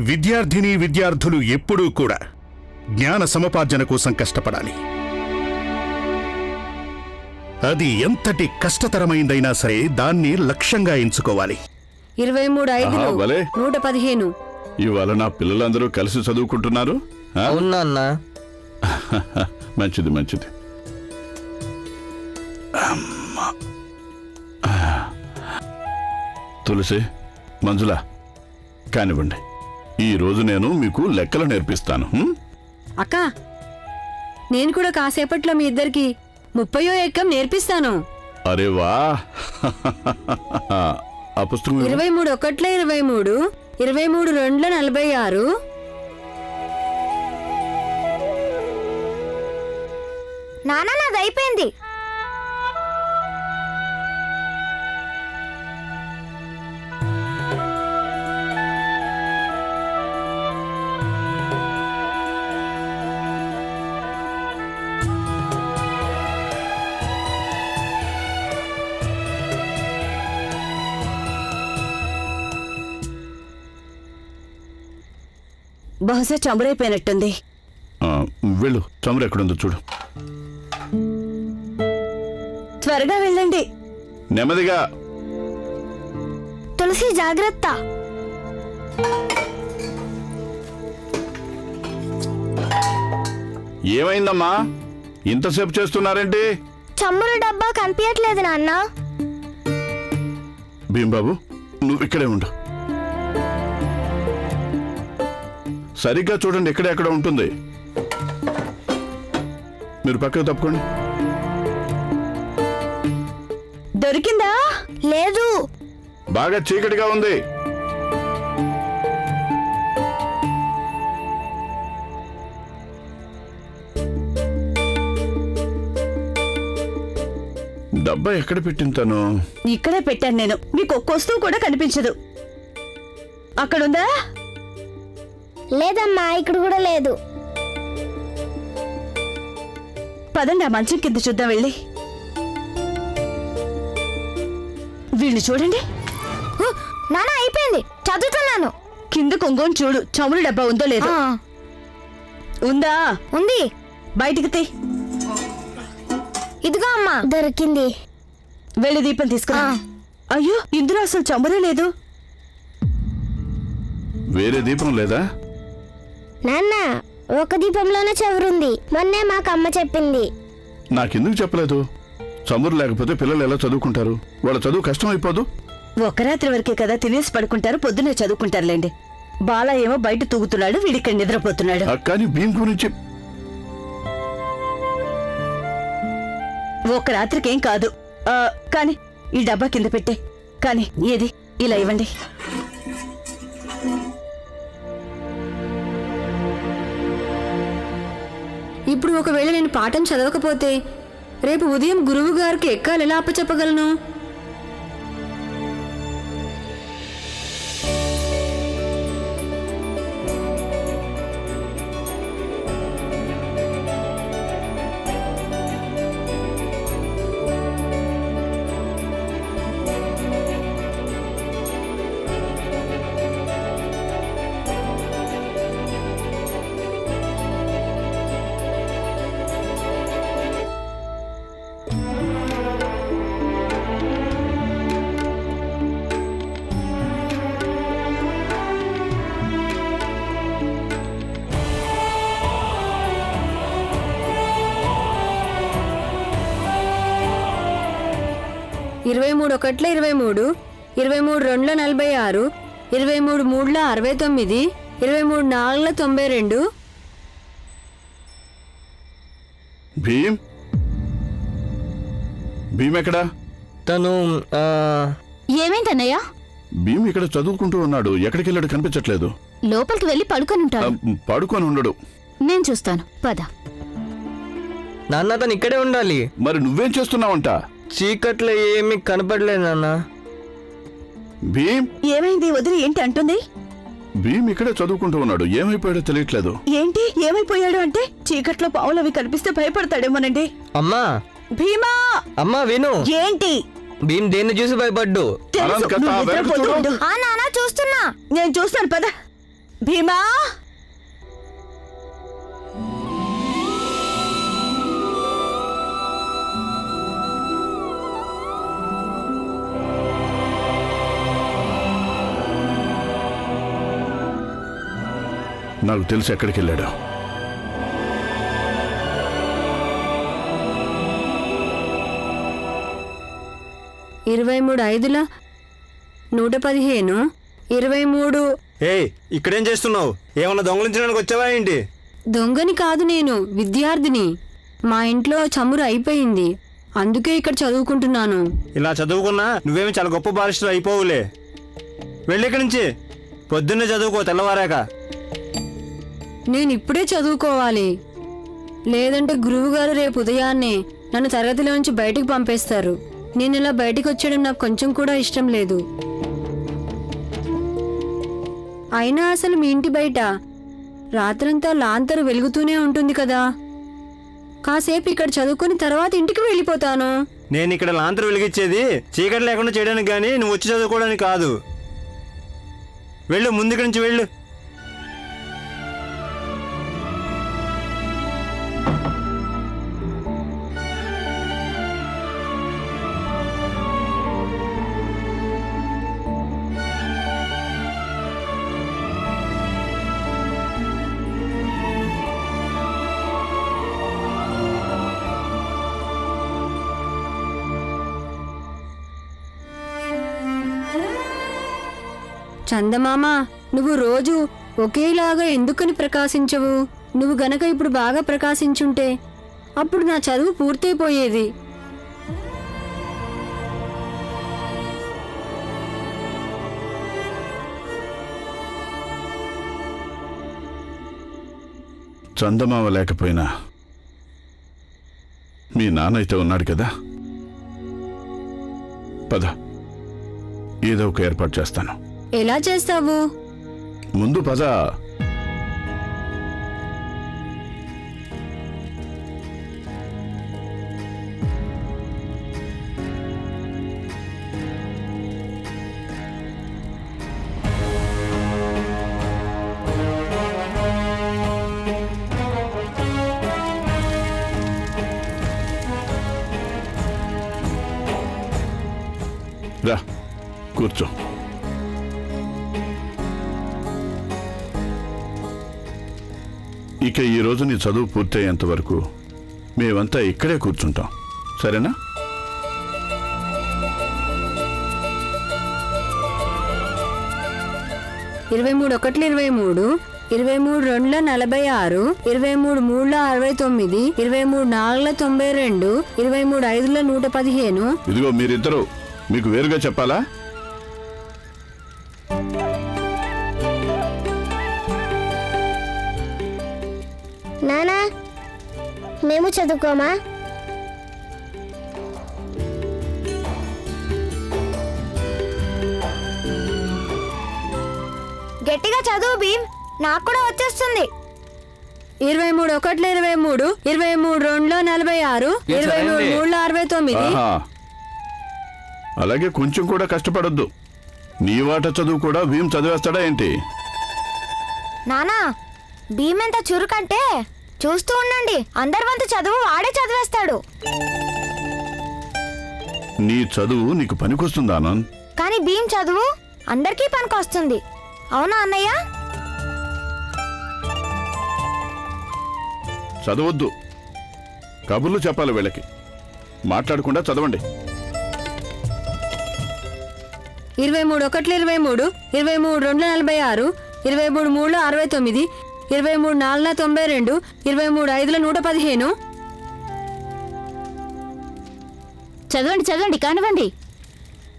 విద్యార్థిని విద్యార్థులు ఎప్పుడూ కూడా జ్ఞాన సముపార్జన కోసం కష్టపడాలి. అది ఎంతటి కష్టతరమైందైనా సరే దాన్ని లక్ష్యంగా ఎంచుకోవాలి. 23 115. ఇవాళ నా పిల్లలందరూ కలిసి చదువుకుంటున్నారు. అవునా? మంచిది మంచిది. తులసి, మంజుల, కానివ్వండి. ఈ రోజు నేను మీకు లెక్కలు నేర్పిస్తాను. అక్క, నేను కూడా కాసేపట్లో మీ ఇద్దరికి 30వ ఎక్కం నేర్పిస్తాను. అరే వా! ఆ పుస్తకం 23 1 23, 23 2 46. నాన్న, నాది అయిపోయింది. బహుశా చమురైపోయినట్టుంది. వెళ్ళు, చమురు ఎక్కడుందో చూడు. త్వరగా వెళ్ళండి. నెమ్మదిగా. తులసి, జాగ్రత్త. ఏమైందమ్మా, ఇంతసేపు చేస్తున్నారేంటి? చమ్మురు డబ్బా కనిపించట్లేదు నాన్న. భీంబాబు, నువ్వు ఇక్కడే ఉండు. సరిగ్గా చూడండి, ఎక్కడెక్కడ ఉంటుంది. మీరు పక్కకు తప్పుకోండి. దొరికిందా? లేదు. బాగా చీకటిగా ఉంది. డబ్బా ఎక్కడ పెట్టింతాను? ఇక్కడే పెట్టాను నేను. మీకు ఒక్క వస్తువు కూడా కనిపించదు. అక్కడుందా? లేదమ్మా, ఇక్కడ కూడా లేదు. పదండి, ఆ మంచం కింద చూద్దాం వెళ్ళి. వీళ్ళు చూడండి. నాన్న, అయిపోయింది, చదువుతున్నాను. కింద కొంగోని చూడు, చమురు డబ్బా ఉందో లేదో. ఉందా? ఉంది. బయటికి తీ. ఇదిగో అమ్మా, దొరికింది. వెళ్ళి దీపం తీసుకురా. అయ్యో, ఇందులో అసలు చమురే లేదు. వేరే దీపం లేదా? నాన్న, ఒక దీపంలోనే చవురుంది. మొన్నే మాకు అమ్మ చెప్పింది. నాకెందుకు చెప్పలేదు? చమురు లేకపోతే పిల్లలు ఎలా చదువుకుంటారు? వాళ్ళ చదువు కష్టం అయిపోదు. ఒక రాత్రి వరకే కదా, తినేసి పడుకుంటారు, పొద్దునే చదువుకుంటారులేండి. బాలా ఏమో బయట తూగుతున్నాడు, వీడిక్కడ నిద్రపోతున్నాడు. కానీ భీం గురించి ఒక రాత్రికేం కాదు. కాని ఈ డబ్బా కింద పెట్టే. కాని ఏది, ఇలా ఇవ్వండి. ఇప్పుడు ఒకవేళ నేను పాఠం చదవకపోతే రేపు ఉదయం గురువు గారికి ఎక్కాలు ఎలా అప్పచెప్పగలను? ఇరవై 23 1 23, 23 2 46, 23 3 69, 23 4 92. భీం, భీం ఎక్కడా? తను ఏమేంటన్నయ్యా? భీం ఇక్కడ చదువుకుంటూ ఉన్నాడు. ఎక్కడికి వెళ్ళాడు కనిపించట్లేదు. లోపలికి వెళ్ళి పడుకొని ఉంటాడు. పడుకొని ఉండడు. నేను చూస్తాను, పద. నాన్న, తను ఇక్కడే ఉండాలి. మరి నువ్వేం చేస్తున్నావంట? చీకట్లో ఏమీ కనపడలేదు నాన్న. భీం, ఏమైంది? వదిలి ఏంటి అంటుంది? భీం ఇక్కడే చదువుకుంటూ ఉన్నాడు. ఏమైపోయాడో తెలియట్లేదు. ఏంటి ఏమైపోయాడు అంటే? చీకట్లో పావులు అవి కనిపిస్తే భయపడతాడేమోనండి. అమ్మా, భీమా! అమ్మా విను. ఏంటి? భీం దేన్ని చూసి భయపడ్డు? తెలుసు, అనంత కథ నువ్వు వెనక్కి నిద్రపోతూ చూడు. ఉండు. నాన్న చూస్తున్నా. నేను చూస్తాను, పద. భీమా నాకు తెలిసి ఎక్కడికి వెళ్ళాడు. ఇరవై మూడు 5ల 115 23. ఏయ్ ఇక్కడేం చేస్తున్నావు? ఏమన్నా దొంగలించడానికి వచ్చావా ఏంటి? దొంగని కాదు, నేను విద్యార్థిని. మా ఇంట్లో చమురు అయిపోయింది, అందుకే ఇక్కడ చదువుకుంటున్నాను. ఇలా చదువుకున్నా నువ్వేమి చాలా గొప్ప బారిస్టర్ అయిపోవులే. వెళ్ళి ఇక్కడి నుంచి. పొద్దున్నే చదువుకో తెల్లవారాక. నేను ఇప్పుడే చదువుకోవాలి, లేదంటే గురువుగారు రేపు ఉదయాన్నే నన్ను తరగతిలోంచి బయటికి పంపేస్తారు. నేను ఇలా బయటికి వచ్చేయడం నాకు కొంచెం కూడా ఇష్టం లేదు. అయినా అసలు మీ ఇంటి బయట రాత్రంతా లాంతరు వెలుగుతూనే ఉంటుంది కదా. కాసేపు ఇక్కడ చదువుకొని తర్వాత ఇంటికి వెళ్ళిపోతాను. నేను ఇక్కడ లాంతరు వెలిగించేది చీకటి లేకుండా చేయడానికి కానీ నువ్వు వచ్చి చదువుకోవడానికి కాదు. వెళ్ళు, ముందు ఇక్కడి నుంచి వెళ్ళు. చందమామ, నువ్వు రోజు ఒకేలాగా ఎందుకని ప్రకాశించవు? నువ్వు గనక ఇప్పుడు బాగా ప్రకాశించుంటే అప్పుడు నా చదువు పూర్తయిపోయేది. చందమామ లేకపోయినా మీ నాన్న అయితే ఉన్నాడు కదా. పద, ఏదో ఒక ఏర్పాటు చేస్తాను. ఎలా చేస్తావు? ముందు పద. రా, కూర్చో. ఇక ఈ రోజు నీ చదువు పూర్తయ్యేంత వరకు మేమంతా ఇక్కడే కూర్చుంటాం, సరేనా? ఇరవై 23 1 23 23 2 46 23 3 69 23 4 92 23 5 115. ఇదిగో మీరిద్దరూ మీకు వేరుగా చెప్పాలా? నానా, మేము చదువుకోమా? గట్టిగా చదువు భీమ్, నాకు కూడా వచ్చేస్తుంది. 23 1 23 23 2 46 23 3 69. ఆహా, అలాగే కొంచెం కూడా కష్టపడొద్దు. నీ వాట చదువు కూడా భీమ్ చదివేస్తాడా ఏంటి? నానా, భీమ్ ఎంత చురుకంటే చూస్తూ ఉండండి, అందరి వంతు చదువు వాడే చదివేస్తాడు. నీ చదువు నీకు పనికొస్తుందా ఆనంద్? కానీ భీమ్ చదువు అందరికీ పనికొస్తుంది. అవునా అన్నయ్య? చదవద్దు, కబుర్లు చెప్పాలి వీళ్ళకి. మాట్లాడకుండా చదవండి. 23 1 23 23 2 46 23 3 69 23 4 92 23 5 115. చదవండి చదవండి, కానివ్వండి.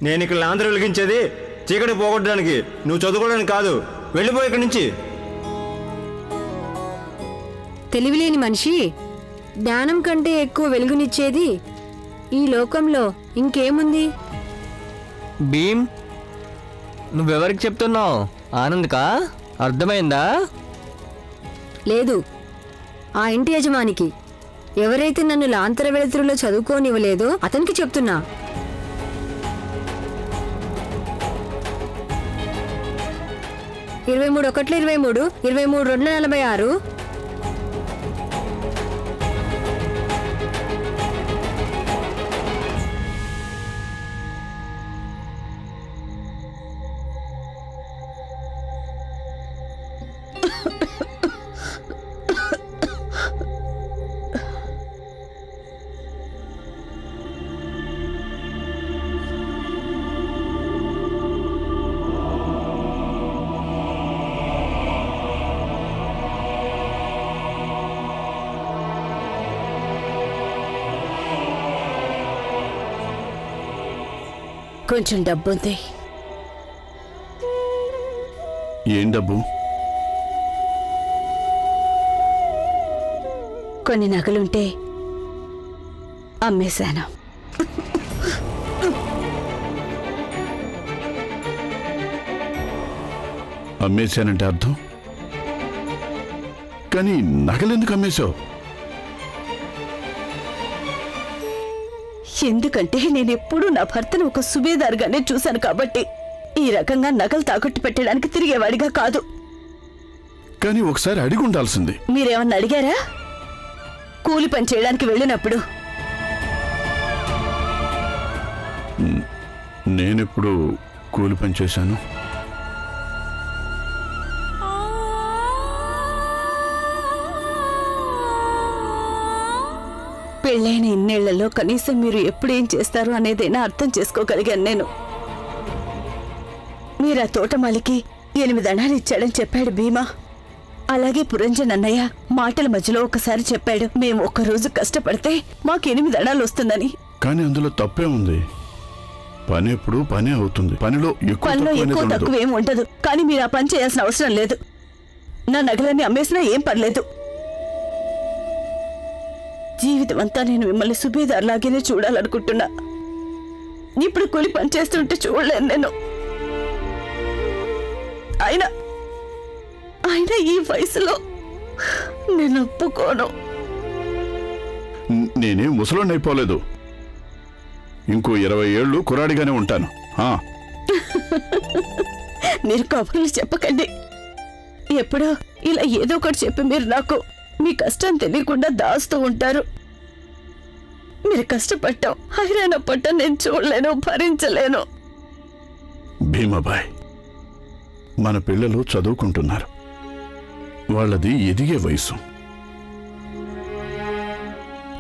నేను ఇక్కడ లాంతరు వెలిగించేది చీకటి పోగొట్టడానికి, నువ్వు చదువుకోవడానికి కాదు. వెళ్ళిపో ఇక్కడి నుంచి. తెలివిలేని మనిషి, జ్ఞానం కంటే ఎక్కువ వెలుగునిచ్చేది ఈ లోకంలో ఇంకేముంది? భీమ్, నువ్వెవరికి చెప్తున్నావు? ఆనంద్కా? అర్థమైందా? లేదు, ఆ ఇంటి యజమానికి. ఎవరైతే నన్ను లాంతర వెలుతురులో చదువుకోనివ్వలేదో అతనికి చెప్తున్నా. 23 ఒకట్లు 23, 23 2 46. కొంచెం డబ్బుంది. ఏం డబ్బు? కొన్ని నగలుంటే అమ్మేశాను. అమ్మేశానంటే అర్థం? కానీ నగలెందుకు అమ్మేశావు? ఎందుకంటే నేనెప్పుడూ నా భర్తను ఒక సుబేదారుగానే చూశాను కాబట్టి. ఈ రకంగా నగలు తాకట్టు పెట్టడానికి తిరిగేవాడిగా కాదు. కానీ ఒకసారి అడిగి ఉండాల్సింది. మీరేమన్నా అడిగారా? కూలి పని చేయడానికి వెళ్ళినప్పుడు నేనెప్పుడు కూలి పని చేశాను? పెళ్ళైన ఇన్నేళ్లలో కనీసం మీరు ఎప్పుడేం చేస్తారు అనేదైనా అర్థం చేసుకోగలిగాను నేను. మీరా తోటమాలికి 8 అణాలు ఇచ్చాడని చెప్పాడు భీమా. అలాగే పురంజన్ అన్నయ్య మాటల మధ్యలో ఒకసారి చెప్పాడు, మేము ఒక్కరోజు కష్టపడితే మాకు 8 అణాలు వస్తుందని. కానీ అందులో తప్పే ఉంది. పని ఎప్పుడు పనే అవుతుంది. పనిలో ఎక్కువ తక్కువ ఏం ఉండదు. కానీ మీరు ఆ పని చేయాల్సిన అవసరం లేదు. నా నగలన్నీ అమ్మేసినా ఏం పర్లేదు. జీవితం అంతా నేను మిమ్మల్ని సుబేదార్లాగానే చూడాలనుకుంటున్నా. ఇప్పుడు కూలి పని చేస్తుంటే చూడలేను నేను. అయినా ఈ వయసులో నేను ఒప్పుకోను. నేనే ముసలోని అయిపోలేదు. ఇంకో 20 ఏళ్ళు కురాడిగానే ఉంటాను. మీరు కబుర్లు చెప్పకండి. ఎప్పుడో ఇలా ఏదో ఒకటి చెప్పి మీరు నాకు మీ కష్టం తెలియకుండా దాస్తూ ఉంటారు. మీరు కష్టపడ్డాం, హైరాణ పడ్డం నేను చూడలేను, భరించలేను. భీమాబాయ్, మన పిల్లలు చదువుకుంటున్నారు. వాళ్ళది ఎదిగే వయసు.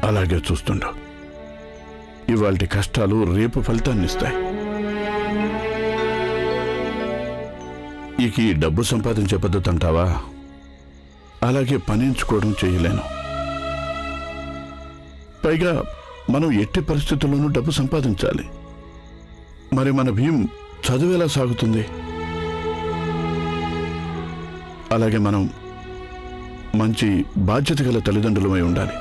అలాగే చూస్తుండవు. ఇవాల్టి కష్టాలు రేపు ఫలితాన్నిస్తాయి. ఇక ఈ డబ్బు సంపాదించే పద్ధతి అంటావా? అలాగే పనించుకోవడం చేయలేను. పైగా మనం ఎట్టి పరిస్థితుల్లోనూ డబ్బు సంపాదించాలి. మరి మన భీం చదువు ఎలా సాగుతుంది? అలాగే మనం మంచి బాధ్యత గల తల్లిదండ్రులమై ఉండాలి.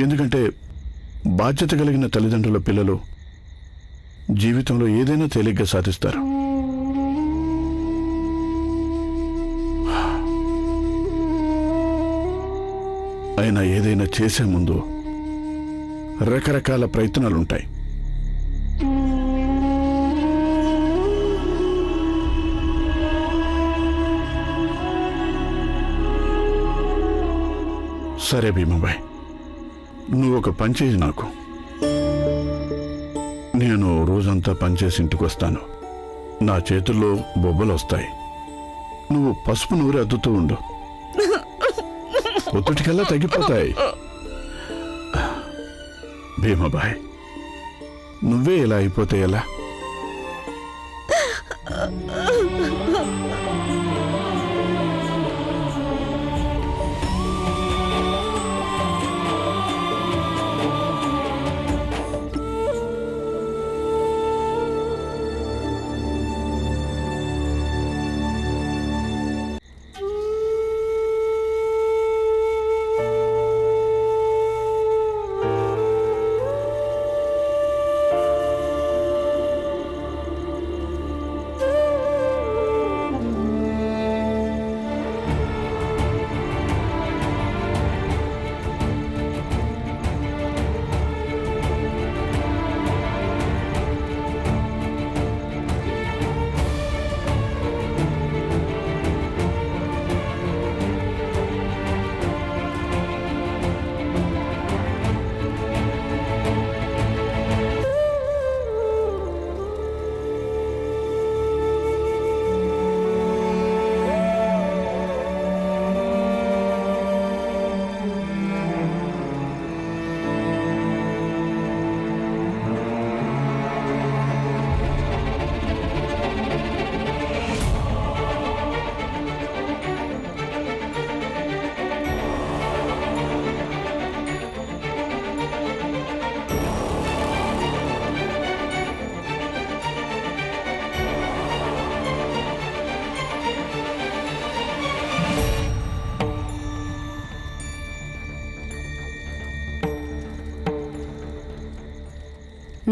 ఎందుకంటే బాధ్యత కలిగిన తల్లిదండ్రుల పిల్లలు జీవితంలో ఏదైనా తేలిగ్గా సాధిస్తారు. అయినా ఏదైనా చేసే ముందు రకరకాల ప్రయత్నాలుంటాయి. సరే భీమాబాయ్, నువ్వు ఒక పని చేయి. నాకు నేను రోజంతా పనిచేసి ఇంటికి వస్తాను. నా చేతుల్లో బొబ్బలు వస్తాయి. నువ్వు పసుపు నూరి అద్దుతూ ఉండు. పొద్దుటికల్లా తగ్గిపోతాయి. భీమాబాయ్, నువ్వే ఇలా అయిపోతే ఎలా?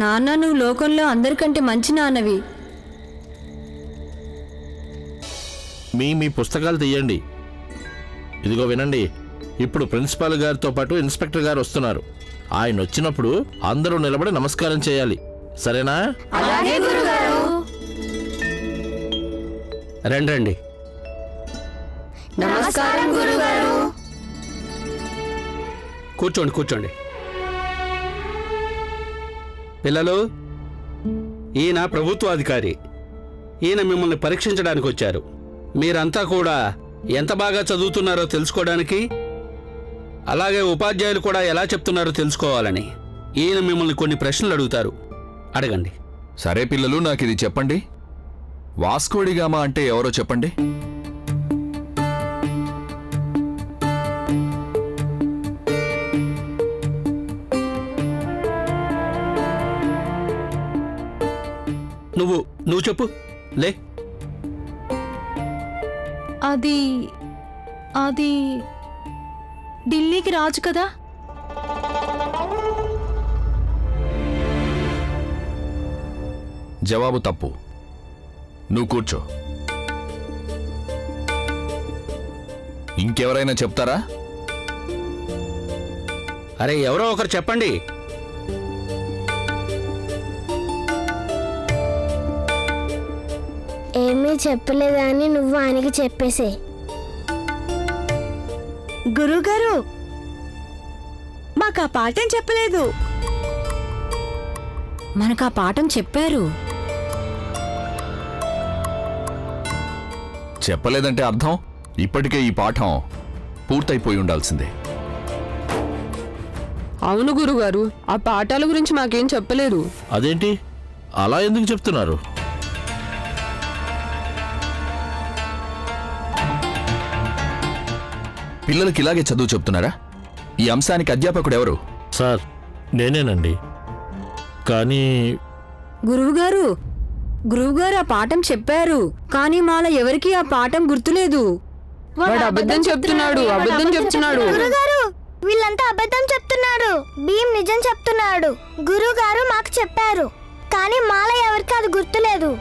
నాన్న నువ్వు లోకంలో అందరికంటే మంచి నాన్నవి. మీ పుస్తకాలు తీయండి. ఇదిగో వినండి, ఇప్పుడు ప్రిన్సిపాల్ గారితో పాటు ఇన్స్పెక్టర్ గారు వస్తున్నారు. ఆయన వచ్చినప్పుడు అందరూ నిలబడి నమస్కారం చేయాలి, సరేనా? రండి రండి. నమస్కారం గురుగారు. కూర్చోండి కూర్చోండి. పిల్లలు, ఈయన ప్రభుత్వాధికారి. ఈయన మిమ్మల్ని పరీక్షించడానికి వచ్చారు. మీరంతా కూడా ఎంత బాగా చదువుతున్నారో తెలుసుకోవడానికి, అలాగే ఉపాధ్యాయులు కూడా ఎలా చెప్తున్నారో తెలుసుకోవాలని ఈయన మిమ్మల్ని కొన్ని ప్రశ్నలు అడుగుతారు. అడగండి. సరే పిల్లలు, నాకు ఇది చెప్పండి. వాస్కోడిగామా అంటే ఎవరో చెప్పండి. నువ్వు చెప్పు, లే. అది ఢిల్లీకి రాజు కదా. జవాబు తప్పు. నువ్వు కూర్చో. ఇంకెవరైనా చెప్తారా? అరే ఎవరో ఒకరు చెప్పండి. ఏమీ చెప్పలేదని నువ్వు ఆయనకి చెప్పేసే. గురుగారు, మాకు ఆ పాఠం చెప్పలేదు. మనకు ఆ పాఠం చెప్పారు. చెప్పలేదంటే అర్థం ఇప్పటికే ఈ పాఠం పూర్తయిపోయి ఉండాల్సిందే. అవును గురుగారు, ఆ పాఠాల గురించి మాకేం చెప్పలేదు. అదేంటి అలా ఎందుకు చెప్తున్నారు? పిల్లలకి ఇలాగే చదువు చెప్తున్నారా? ఈ అంశానికి అధ్యాపకుడు ఎవరు? సార్, నేనేనండి. కానీ గురువుగారు ఆ పాఠం చెప్పారు, కానీ మాల ఎవరికి ఆ పాఠం గుర్తులేదు. వాడు అబద్ధం చెప్తున్నాడు. గురుగారు, వీళ్ళంతా అబద్ధం చెప్తున్నారు. భీమ్ నిజం చెప్తున్నాడు. గురుగారు మాకు చెప్పారు, కానీ మాల ఎవరికి అది గుర్తులేదు.